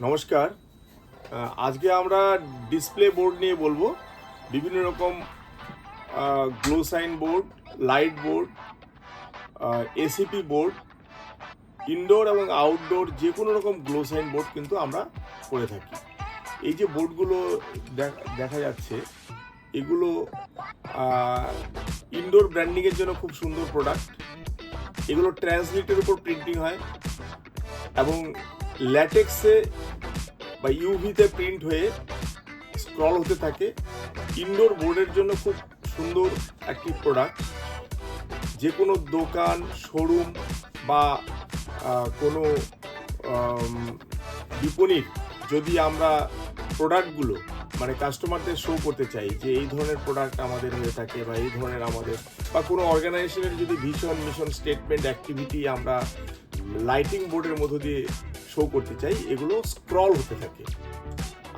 নমস্কার। আজকে আমরা ডিসপ্লে বোর্ড নিয়ে বলবো। বিভিন্ন রকম glow sign board, light board, ACP board, indoor এবং আউটডোর যে কোনো রকম গ্লো সাইন বোর্ড কিন্তু আমরা করে থাকি। এই যে বোর্ডগুলো দেখা যাচ্ছে, এগুলো ইনডোর ব্র্যান্ডিংয়ের জন্য খুব সুন্দর প্রোডাক্ট। এগুলো ট্রান্সলিটের উপর প্রিন্টিং হয় এবং ল্যাটেক্সে বা ইউভিতে প্রিন্ট হয়ে স্ক্রল হতে থাকে। ইনডোর বোর্ডের জন্য খুব সুন্দর একটি প্রোডাক্ট। যে কোনো দোকান, শোরুম বা কোনো বিপণীর যদি আমরা প্রোডাক্টগুলো মানে কাস্টমারদের শো করতে চাই যে এই ধরনের প্রোডাক্ট আমাদের হয়ে থাকে বা এই ধরনের আমাদের, বা কোনো অর্গানাইজেশনের যদি ভিশন, মিশন, স্টেটমেন্ট, অ্যাক্টিভিটি আমরা লাইটিং বোর্ডের মধ্য দিয়ে শো করতে চাই, এগুলো স্ক্রল হতে থাকে।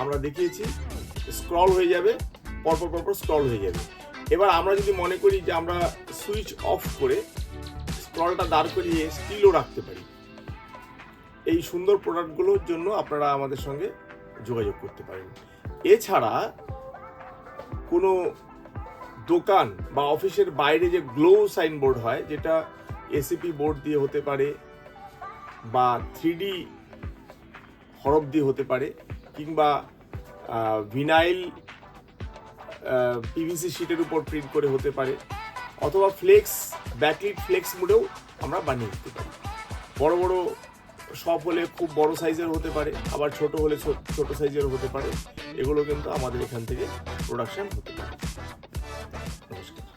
আমরা দেখিয়েছি স্ক্রল হয়ে যাবে, পরপর স্ক্রল হয়ে যাবে। এবার আমরা যদি মনে করি যে আমরা সুইচ অফ করে স্ক্রলটা দাঁড় করিয়ে স্টিলও রাখতে পারি, এই সুন্দর প্রোডাক্টগুলোর জন্য আপনারা আমাদের সঙ্গে যোগাযোগ করতে পারেন। এছাড়া কোনো দোকান বা অফিসের বাইরে যে গ্লো সাইনবোর্ড হয়, যেটা এসিপি বোর্ড দিয়ে হতে পারে বা 3D হরফ দিয়ে হতে পারে, কিংবা ভিনাইল পিভিসি শিটের উপর প্রিন্ট করে হতে পারে, অথবা ফ্লেক্স, ব্যাকলিট ফ্লেক্স মোডেও আমরা বানিয়ে দিতে পারি। বড় বড় শপ হলে খুব বড় সাইজের হতে পারে, আবার ছোট হলে ছোট সাইজের হতে পারে। এগুলো কিন্তু আমাদের এখান থেকে প্রোডাকশন হতে পারে। নমস্কার।